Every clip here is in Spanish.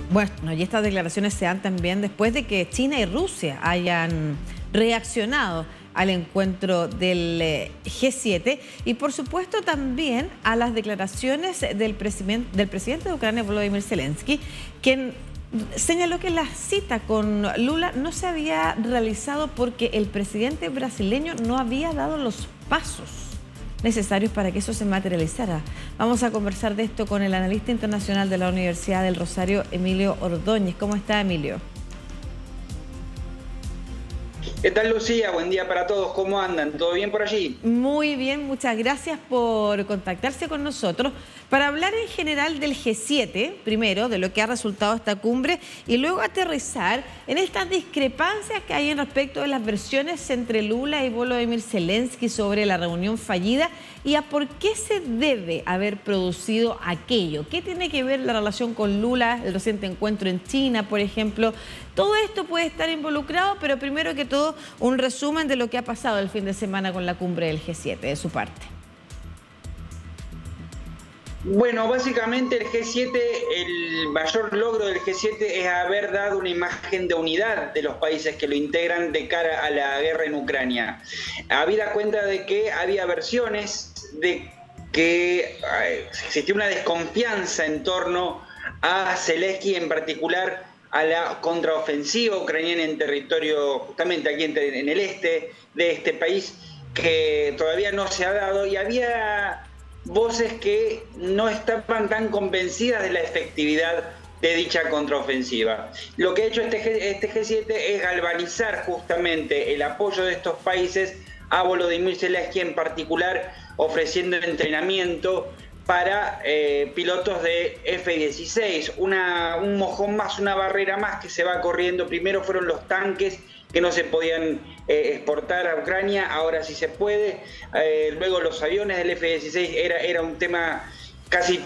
Bueno, y estas declaraciones se dan también después de que China y Rusia hayan reaccionado al encuentro del G7 y por supuesto también a las declaraciones del presidente de Ucrania, Volodymyr Zelensky, quien señaló que la cita con Lula no se había realizado porque el presidente brasileño no había dado los pasos necesarios para que eso se materializara. Vamos a conversar de esto con el analista internacional de la Universidad del Rosario, Emilio Ordóñez. ¿Cómo está, Emilio? ¿Qué tal, Lucía? Buen día para todos. ¿Cómo andan? ¿Todo bien por allí? Muy bien, muchas gracias por contactarse con nosotros para hablar en general del G7, primero, de lo que ha resultado esta cumbre, y luego aterrizar en estas discrepancias que hay en respecto de las versiones entre Lula y Volodymyr Zelensky sobre la reunión fallida y a por qué se debe haber producido aquello. ¿Qué tiene que ver la relación con Lula, el reciente encuentro en China, por ejemplo? Todo esto puede estar involucrado, pero primero que todo, un resumen de lo que ha pasado el fin de semana con la cumbre del G7, de su parte. Bueno, básicamente el G7, el mayor logro del G7 es haber dado una imagen de unidad de los países que lo integran de cara a la guerra en Ucrania. Habida cuenta de que había versiones de que existía una desconfianza en torno a Zelensky, en particular a la contraofensiva ucraniana en territorio, justamente aquí en el este de este país, que todavía no se ha dado, y había voces que no estaban tan convencidas de la efectividad de dicha contraofensiva. Lo que ha hecho este G7 es galvanizar justamente el apoyo de estos países a Volodymyr Zelensky, en particular ofreciendo entrenamiento para pilotos de F-16, un mojón más, una barrera más que se va corriendo. Primero fueron los tanques que no se podían exportar a Ucrania, ahora sí se puede. Luego los aviones del F-16 era un tema casi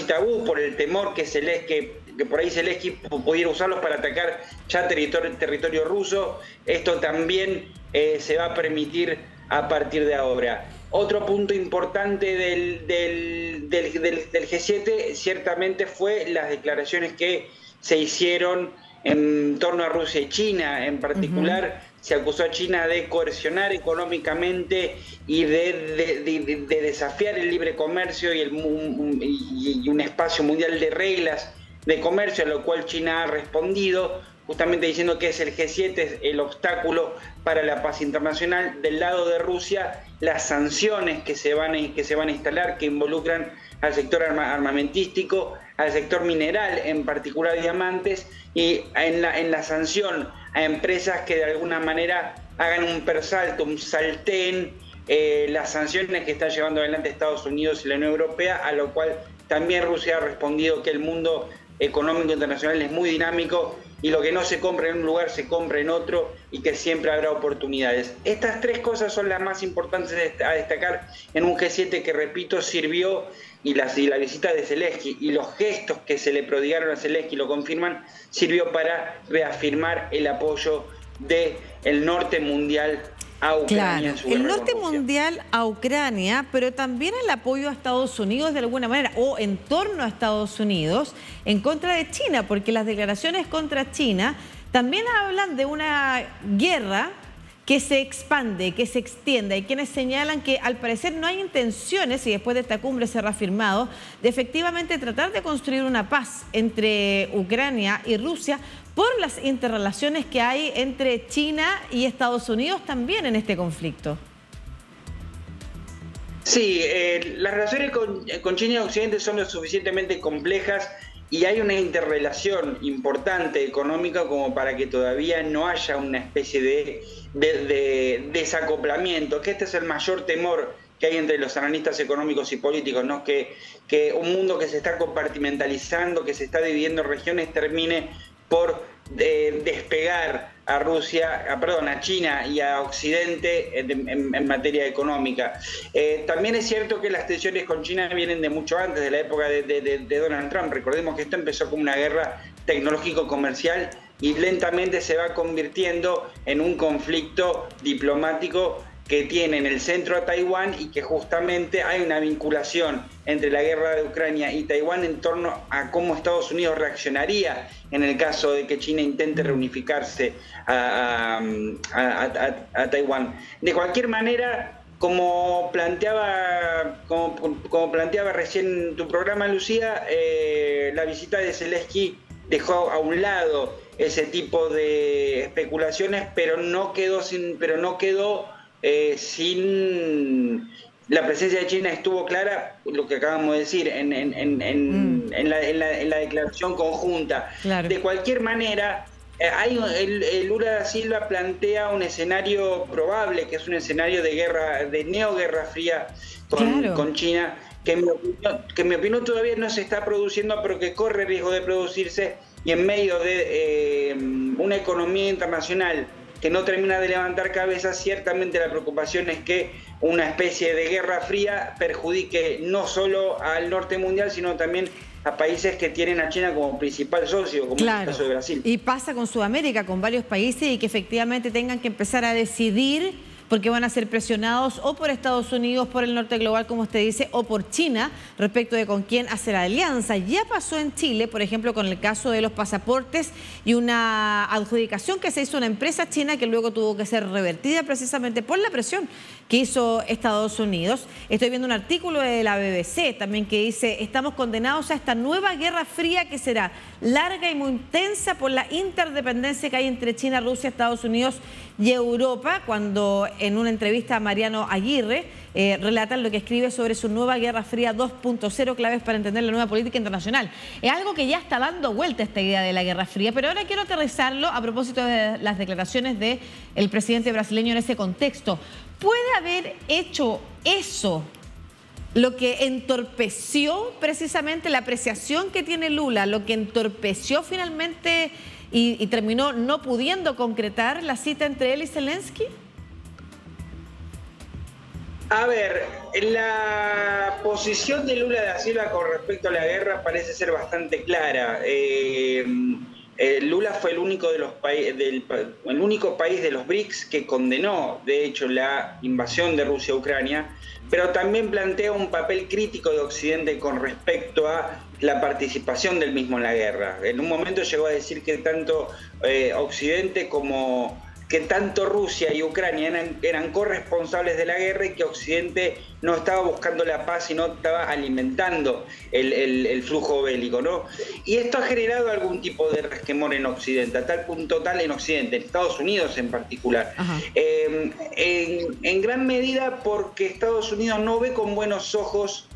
tabú por el temor que por ahí Zelensky pudiera usarlos para atacar ya territorio ruso. Esto también se va a permitir a partir de ahora. Otro punto importante del G7 ciertamente fue las declaraciones que se hicieron en torno a Rusia y China. En particular, se acusó a China de coercionar económicamente y de desafiar el libre comercio y un espacio mundial de reglas de comercio, a lo cual China ha respondido, justamente diciendo que es el G7 el obstáculo para la paz internacional. Del lado de Rusia, las sanciones que se van a instalar, que involucran al sector armamentístico, al sector mineral, en particular diamantes, y en la sanción a empresas que de alguna manera hagan un persalto, un salteen las sanciones que está llevando adelante Estados Unidos y la Unión Europea, a lo cual también Rusia ha respondido que el mundo económico internacional es muy dinámico y lo que no se compra en un lugar se compra en otro, y que siempre habrá oportunidades. Estas tres cosas son las más importantes a destacar en un G7 que, repito, sirvió, y la visita de Zelensky y los gestos que se le prodigaron a Zelensky lo confirman, sirvió para reafirmar el apoyo del norte mundial a Ucrania. Claro, el norte mundial a Ucrania, pero también el apoyo a Estados Unidos de alguna manera, o en torno a Estados Unidos, en contra de China, porque las declaraciones contra China también hablan de una guerra que se expande, que se extiende. Hay quienes señalan que al parecer no hay intenciones, y después de esta cumbre se ha reafirmado, de efectivamente tratar de construir una paz entre Ucrania y Rusia por las interrelaciones que hay entre China y Estados Unidos también en este conflicto. Sí, las relaciones con China y Occidente son lo suficientemente complejas y hay una interrelación importante económica como para que todavía no haya una especie de desacoplamiento, que este es el mayor temor que hay entre los analistas económicos y políticos, ¿no? Que un mundo que se está compartimentalizando, que se está dividiendo en regiones, termine por despegar a China y a Occidente en materia económica. También es cierto que las tensiones con China vienen de mucho antes, de la época de Donald Trump. Recordemos que esto empezó como una guerra tecnológico-comercial y lentamente se va convirtiendo en un conflicto diplomático que tiene en el centro a Taiwán y que justamente hay una vinculación entre la guerra de Ucrania y Taiwán en torno a cómo Estados Unidos reaccionaría en el caso de que China intente reunificarse a Taiwán. De cualquier manera, como planteaba recién tu programa, Lucía, la visita de Zelensky dejó a un lado ese tipo de especulaciones, pero no quedó sin la presencia de China. Estuvo clara, lo que acabamos de decir, en la declaración conjunta. Claro. De cualquier manera, el Lula da Silva plantea un escenario probable, que es un escenario de neoguerra fría con China, que en mi opinión todavía no se está produciendo, pero que corre riesgo de producirse, y en medio de una economía internacional que no termina de levantar cabeza, ciertamente la preocupación es que una especie de guerra fría perjudique no solo al norte mundial, sino también a países que tienen a China como principal socio, como claro, es el caso de Brasil. Y pasa con Sudamérica, con varios países, y que efectivamente tengan que empezar a decidir porque van a ser presionados o por Estados Unidos, por el norte global, como usted dice, o por China, respecto de con quién hacer alianza. Ya pasó en Chile, por ejemplo, con el caso de los pasaportes y una adjudicación que se hizo a una empresa china que luego tuvo que ser revertida precisamente por la presión que hizo Estados Unidos. Estoy viendo un artículo de la BBC también que dice: estamos condenados a esta nueva guerra fría que será larga y muy intensa por la interdependencia que hay entre China, Rusia, Estados Unidos y Europa, cuando en una entrevista a Mariano Aguirre relatan lo que escribe sobre su nueva Guerra Fría 2.0, claves para entender la nueva política internacional. Es algo que ya está dando vuelta, esta idea de la Guerra Fría, pero ahora quiero aterrizarlo a propósito de las declaraciones del presidente brasileño en ese contexto. ¿Puede haber hecho eso lo que entorpeció precisamente la apreciación que tiene Lula, lo que entorpeció finalmente y terminó no pudiendo concretar la cita entre él y Zelensky? A ver, la posición de Lula da Silva con respecto a la guerra parece ser bastante clara. Lula fue el único país de los BRICS que condenó, de hecho, la invasión de Rusia a Ucrania, pero también plantea un papel crítico de Occidente con respecto a la participación del mismo en la guerra. En un momento llegó a decir que tanto Occidente como que tanto Rusia y Ucrania eran corresponsables de la guerra, y que Occidente no estaba buscando la paz, sino estaba alimentando el flujo bélico, ¿no? Y esto ha generado algún tipo de resquemor en Occidente, a tal punto en Occidente, en Estados Unidos en particular. En gran medida porque Estados Unidos no ve con buenos ojos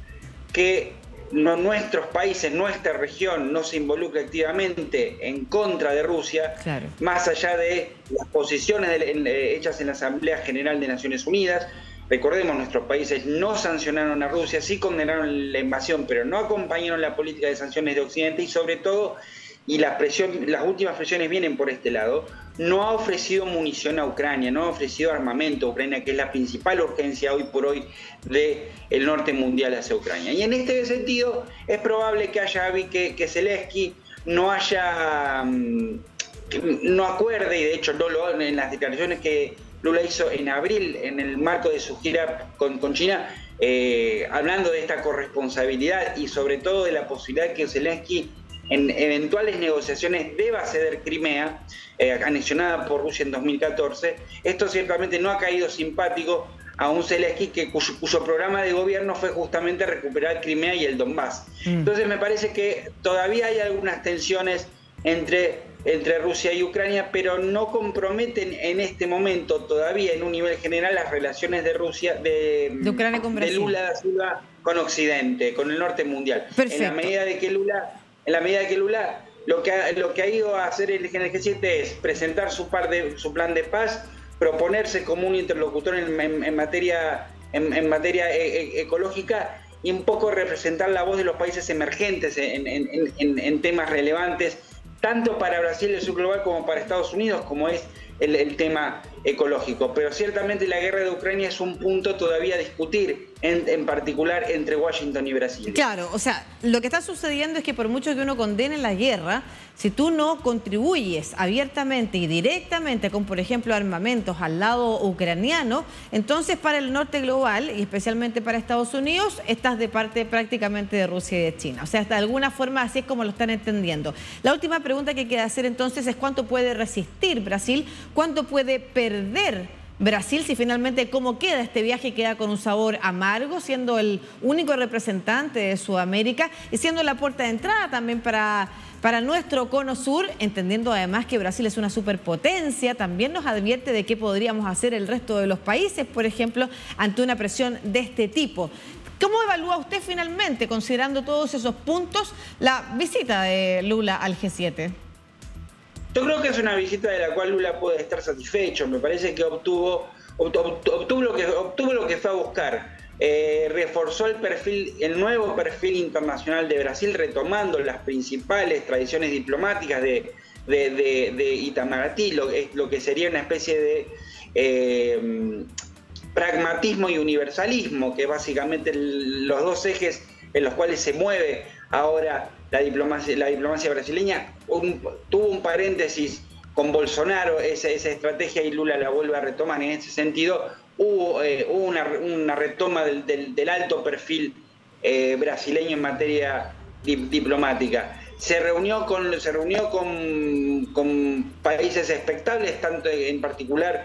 que nuestros países, nuestra región no se involucra activamente en contra de Rusia, claro, más allá de las posiciones hechas en la Asamblea General de Naciones Unidas. Recordemos, nuestros países no sancionaron a Rusia, sí condenaron la invasión, pero no acompañaron la política de sanciones de Occidente, y sobre todo, y las últimas presiones vienen por este lado, no ha ofrecido munición a Ucrania, no ha ofrecido armamento a Ucrania, que es la principal urgencia hoy por hoy del norte mundial hacia Ucrania. Y en este sentido es probable que Zelensky no acuerde, y de hecho en las declaraciones que Lula hizo en abril en el marco de su gira con China, hablando de esta corresponsabilidad y sobre todo de la posibilidad que Zelensky en eventuales negociaciones deba ceder Crimea, anexionada por Rusia en 2014. Esto ciertamente no ha caído simpático a un Zelensky cuyo programa de gobierno fue justamente recuperar Crimea y el Donbass. Entonces me parece que todavía hay algunas tensiones entre Rusia y Ucrania, pero no comprometen en este momento todavía en un nivel general las relaciones de Ucrania con Brasil, de Lula da Silva con Occidente, con el norte mundial. Perfecto. En la medida de que Lula lo que ha ido a hacer en el G7 es presentar su plan de paz, proponerse como un interlocutor en materia ecológica, y un poco representar la voz de los países emergentes en temas relevantes, tanto para Brasil, el sur global, como para Estados Unidos, como es el tema ecológico. Pero ciertamente la guerra de Ucrania es un punto todavía a discutir en particular entre Washington y Brasil. Claro, o sea, lo que está sucediendo es que por mucho que uno condene la guerra, si tú no contribuyes abiertamente y directamente con, por ejemplo, armamentos al lado ucraniano, entonces para el norte global y especialmente para Estados Unidos, estás de parte prácticamente de Rusia y de China. O sea, de alguna forma así es como lo están entendiendo. La última pregunta que queda hacer entonces es cuánto puede resistir Brasil, cuánto puede perder Brasil, si finalmente cómo queda este viaje, queda con un sabor amargo, siendo el único representante de Sudamérica y siendo la puerta de entrada también para nuestro cono sur, entendiendo además que Brasil es una superpotencia, también nos advierte de qué podríamos hacer el resto de los países, por ejemplo, ante una presión de este tipo. ¿Cómo evalúa usted finalmente, considerando todos esos puntos, la visita de Lula al G7? Yo creo que es una visita de la cual Lula puede estar satisfecho. Me parece que obtuvo lo que fue a buscar. Reforzó el nuevo perfil internacional de Brasil, retomando las principales tradiciones diplomáticas de Itamaraty, lo que sería una especie de pragmatismo y universalismo, que básicamente los dos ejes en los cuales se mueve ahora la diplomacia brasileña. Tuvo un paréntesis con Bolsonaro esa estrategia y Lula la vuelve a retomar. En ese sentido hubo una retoma del alto perfil brasileño en materia diplomática. Se reunió con países expectables, tanto en particular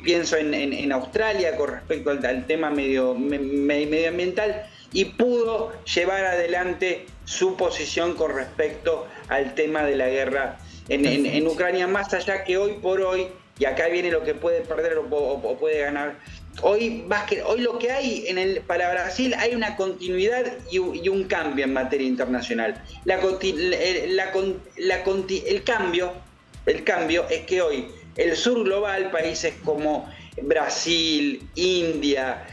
pienso en Australia con respecto al tema medioambiental, y pudo llevar adelante su posición con respecto al tema de la guerra en Ucrania, más allá que hoy por hoy, y acá viene lo que puede perder o puede ganar, hoy lo que hay para Brasil hay una continuidad y un cambio en materia internacional. El cambio es que hoy el sur global, países como Brasil, India,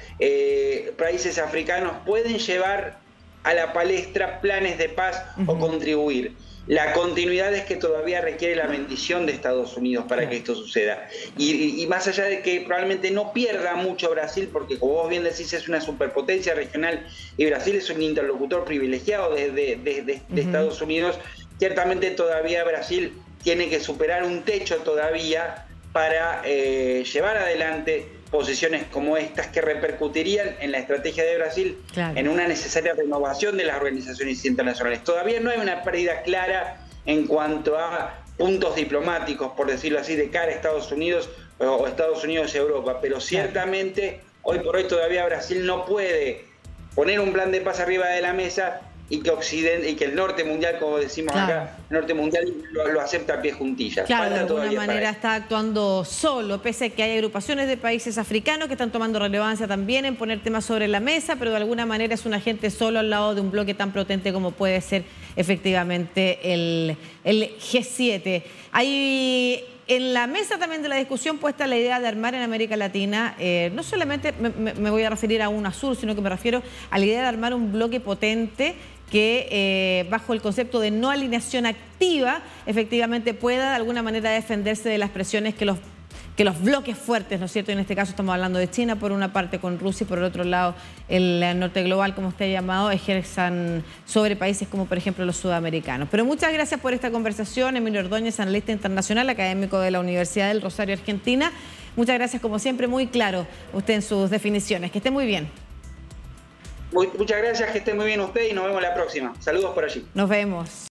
países africanos, pueden llevar a la palestra planes de paz o contribuir. La continuidad es que todavía requiere la bendición de Estados Unidos para que esto suceda. Y más allá de que probablemente no pierda mucho Brasil, porque como vos bien decís, es una superpotencia regional y Brasil es un interlocutor privilegiado de Estados Unidos, ciertamente todavía Brasil tiene que superar un techo todavía para llevar adelante posiciones como estas que repercutirían en la estrategia de Brasil, en una necesaria renovación de las organizaciones internacionales. Todavía no hay una pérdida clara en cuanto a puntos diplomáticos, por decirlo así, de cara a Estados Unidos o Estados Unidos y Europa, pero ciertamente hoy por hoy todavía Brasil no puede poner un plan de paz arriba de la mesa y que Occidente y que el norte mundial, como decimos acá, el norte mundial lo acepta a pie juntillas. Claro, de alguna manera está actuando solo, pese a que hay agrupaciones de países africanos que están tomando relevancia también en poner temas sobre la mesa, pero de alguna manera es un agente solo al lado de un bloque tan potente como puede ser efectivamente el G7. Hay en la mesa también de la discusión puesta la idea de armar en América Latina, no solamente me voy a referir a UNASUR, sino que me refiero a la idea de armar un bloque potente que bajo el concepto de no alineación activa, efectivamente pueda de alguna manera defenderse de las presiones que los bloques fuertes, ¿no es cierto? Y en este caso estamos hablando de China por una parte, con Rusia, y por el otro lado el norte global, como usted ha llamado, ejerzan sobre países como por ejemplo los sudamericanos. Pero muchas gracias por esta conversación, Emilio Ordóñez, analista internacional, académico de la Universidad del Rosario, Argentina. Muchas gracias, como siempre, muy claro usted en sus definiciones. Que esté muy bien. Muchas gracias, que esté muy bien usted y nos vemos la próxima. Saludos por allí. Nos vemos.